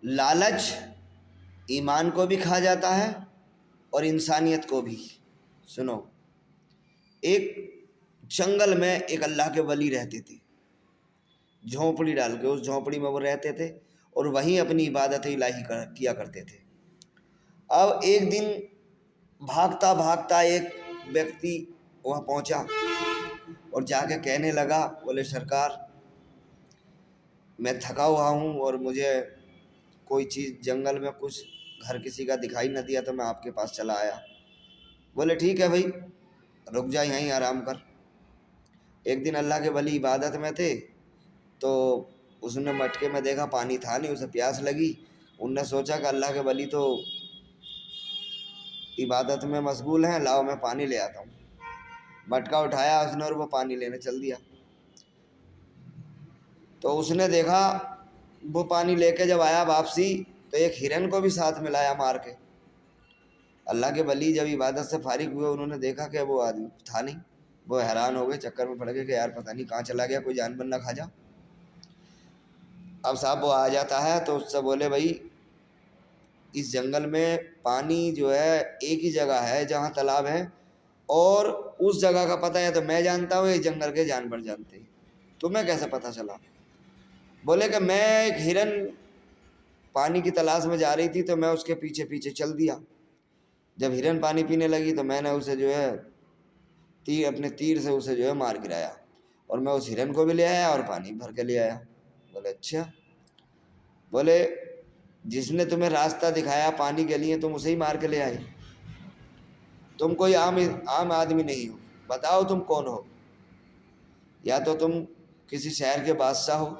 لالچ ایمان کو بھی کھا جاتا ہے اور انسانیت کو بھی۔ سنو، ایک جنگل میں ایک اللہ کے ولی رہتے تھے، جھونپڑی ڈال کے اس جھونپڑی میں وہ رہتے تھے اور وہیں اپنی عبادت الہی کیا کرتے تھے۔ اب ایک دن بھاگتا بھاگتا ایک ویکتی وہاں پہنچا اور جا کے کہنے لگا، بولے سرکار میں تھکا ہوا ہوں اور مجھے کوئی چیز جنگل میں کچھ گھر کسی کا دکھائی نہ دیا تو میں آپ کے پاس چلا آیا۔ بولے ٹھیک ہے بھائی، رک جا یہیں آرام کر۔ ایک دن اللہ کے ولی عبادت میں تھے تو اس نے مٹکے میں دیکھا پانی تھا نہیں، اسے پیاس لگی، ان نے سوچا کہ اللہ کے ولی تو عبادت میں مشغول ہیں، لاؤ میں پانی لے آتا ہوں۔ مٹکا اٹھایا اس نے اور وہ پانی لینے چل دیا۔ تو اس نے دیکھا وہ پانی لے کے جب آیا واپسی تو ایک ہرن کو بھی ساتھ میں لایا مار کے۔ اللہ کے ولی جب عبادت سے فارغ ہوئے انہوں نے دیکھا کہ وہ آدمی تھا نہیں، وہ حیران ہو گئے، چکر میں پڑ گئے کہ یار پتہ نہیں کہاں چلا گیا، کوئی جانور نہ کھا جا۔ اب صاحب وہ آ جاتا ہے تو اس سے بولے بھائی اس جنگل میں پانی جو ہے ایک ہی جگہ ہے جہاں تالاب ہے، اور اس جگہ کا پتہ ہے تو میں جانتا ہوں، یہ جنگل کے جانور جانتے ہیں، تمہیں کیسے پتہ چلا؟ بولے کہ میں ایک ہرن پانی کی تلاش میں جا رہی تھی تو میں اس کے پیچھے پیچھے چل دیا، جب ہرن پانی پینے لگی تو میں نے اسے جو ہے اپنے تیر سے اسے جو ہے مار گرایا، اور میں اس ہرن کو بھی لے آیا اور پانی بھر کے لے آیا۔ بولے اچھا، بولے جس نے تمہیں راستہ دکھایا پانی کے لیے تم اسے ہی مار کے لے آئے، تم کوئی عام آدمی نہیں ہو، بتاؤ تم کون ہو؟ یا تو تم کسی شہر کے بادشاہ ہو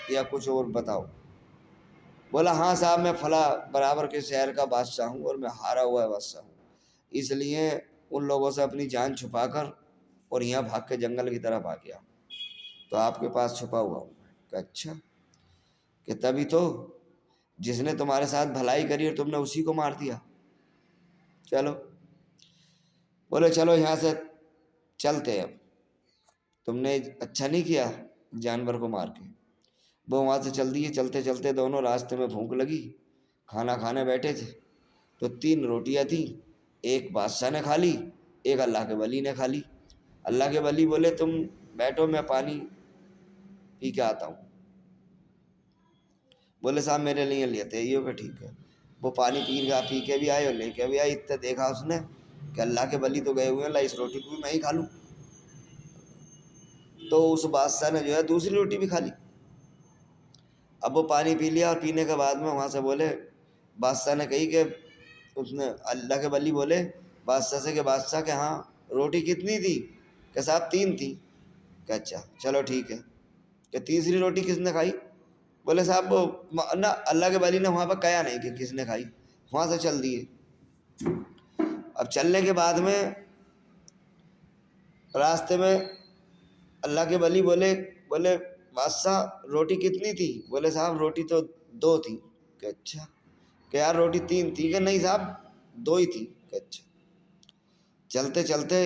یا کچھ اور بتاؤ۔ بولا ہاں صاحب میں فلاں برابر کے شہر کا بادشاہ ہوں اور میں ہارا ہوا بادشاہ ہوں، اس لیے ان لوگوں سے اپنی جان چھپا کر اور یہاں بھاگ کے جنگل کی طرف آ گیا، تو آپ کے پاس چھپا ہوا ہوں۔ کہ اچھا، کہ تبھی تو جس نے تمہارے ساتھ بھلائی کری اور تم نے اسی کو مار دیا، چلو۔ بولے چلو یہاں سے چلتے، اب تم نے اچھا نہیں کیا جانور کو مار کے۔ وہ وہاں سے چل دیے، چلتے چلتے دونوں راستے میں بھوک لگی، کھانا کھانے بیٹھے تھے تو 3 روٹیاں تھیں، ایک بادشاہ نے کھا لی، ایک اللہ کے ولی نے کھا لی۔ اللہ کے ولی بولے تم بیٹھو میں پانی پی کے آتا ہوں۔ بولے صاحب میرے لیے لیتے ہی ہو کہ ٹھیک ہے۔ وہ پانی پی کے بھی آئے اور لے کے بھی آئے، اتنے دیکھا اس نے کہ اللہ کے ولی تو گئے ہوئے ہیں، لا اس روٹی کو بھی میں ہی کھا لوں۔ تو اس بادشاہ نے جو ہے دوسری روٹی بھی کھا لی۔ اب وہ پانی پی لیا اور پینے کے بعد میں وہاں سے بولے، بادشاہ نے کہی کہ اس نے اللہ کے ولی بولے بادشاہ سے کہ بادشاہ کہ ہاں روٹی کتنی تھی؟ کہ صاحب 3 تھی۔ کہ اچھا چلو ٹھیک ہے، کہ تیسری روٹی کس نے کھائی؟ بولے صاحب وہ نہ، اللہ کے ولی نے وہاں پہ کہا نہیں کہ کس نے کھائی، وہاں سے چل دیے۔ اب چلنے کے بعد میں راستے میں اللہ کے ولی بولے بادشاہ روٹی کتنی تھی؟ بولے صاحب روٹی تو 2 تھی۔ کہ اچھا، کہ یار روٹی 3 تھی۔ کہ نہیں صاحب 2 ہی تھی۔ کہ اچھا۔ چلتے چلتے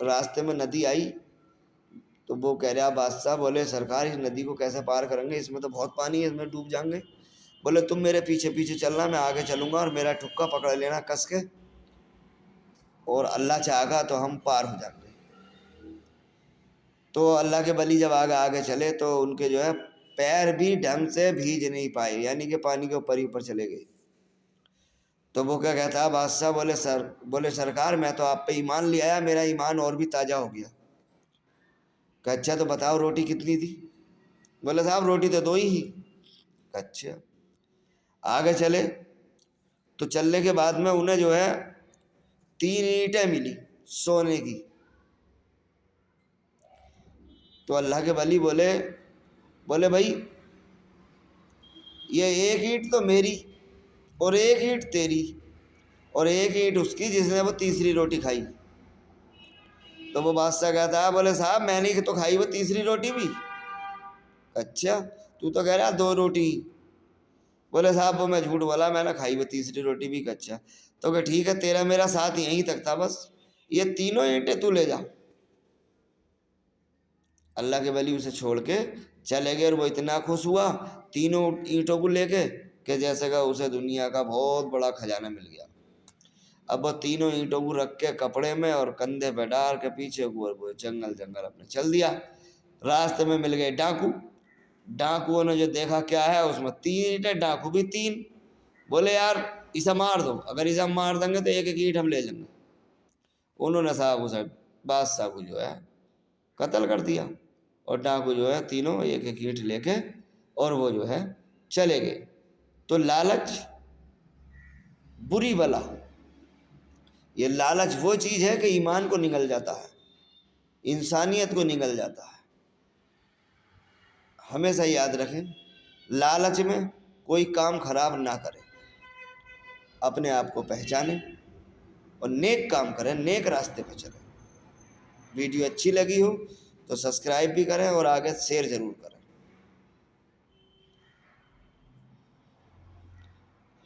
راستے میں ندی آئی تو وہ کہہ رہا بادشاہ، بولے سرکار اس ندی کو کیسے پار کریں گے، اس میں تو بہت پانی ہے، اس میں ڈوب جائیں گے۔ بولے تم میرے پیچھے پیچھے چلنا، میں آگے چلوں گا اور میرا ٹھکا پکڑ لینا کس کے، اور اللہ چاہے گا تو ہم پار ہو جائیں گے۔ تو اللہ کے ولی جب آگے آگے چلے تو ان کے جو ہے پیر بھی ڈھنگ سے بھیج نہیں پائے، یعنی کہ پانی کے اوپر ہی اوپر چلے گئے۔ تو وہ کیا کہتا ہے بادشاہ، بولے سرکار میں تو آپ پہ ایمان لے آیا، میرا ایمان اور بھی تازہ ہو گیا۔ کہ اچھا تو بتاؤ روٹی کتنی تھی؟ بولے صاحب روٹی تو 2 ہی۔ اچھا۔ آگے چلے تو چلنے کے بعد میں انہیں جو ہے 3 اینٹیں ملی سونے کی۔ تو اللہ کے ولی بولے بھائی یہ 1 اینٹ تو میری اور 1 اینٹ تیری اور 1 اینٹ اس کی جس نے وہ تیسری روٹی کھائی۔ تو وہ بادشاہ کہتا ہے، بولے صاحب میں نے تو کھائی وہ تیسری روٹی بھی۔ اچھا، تو کہہ رہا 2 روٹی۔ بولے صاحب وہ میں جھوٹ بولا، میں نے کھائی وہ تیسری روٹی بھی۔ اچھا، تو کہ ٹھیک ہے تیرا میرا ساتھ یہیں تک تھا، بس یہ 3 اینٹیں تو لے جا۔ اللہ کے ولی اسے چھوڑ کے چلے گئے اور وہ اتنا خوش ہوا 3 اینٹوں کو لے کے کہ جیسے کہ اسے دنیا کا بہت بڑا خزانہ مل گیا۔ اب وہ تینوں اینٹوں کو رکھ کے کپڑے میں اور کندھے پہ ڈال کے پیچھے وہ جنگل اپنے چل دیا۔ راستے میں مل گئے ڈاکو۔ ڈاکوؤں نے جو دیکھا کیا ہے اس میں 3 اینٹیں، ڈاکو بھی 3۔ بولے یار اسے مار دو، اگر اسے ہم مار دیں گے تو ایک ایک اینٹ ہم لے لیں گے۔ انہوں نے صاحب اسے بادشاہ کو جو ہے قتل کر دیا، اور ڈاکو جو ہے تینوں ایک ایک اینٹ لے کے اور وہ جو ہے چلے گئے۔ تو لالچ بری بلا، یہ لالچ وہ چیز ہے کہ ایمان کو نگل جاتا ہے، انسانیت کو نگل جاتا ہے۔ ہمیشہ یاد رکھیں لالچ میں کوئی کام خراب نہ کریں، اپنے آپ کو پہچانیں اور نیک کام کریں، نیک راستے پہ چلیں۔ ویڈیو اچھی لگی ہو تو سبسکرائب بھی کریں اور آگے شیئر ضرور کریں۔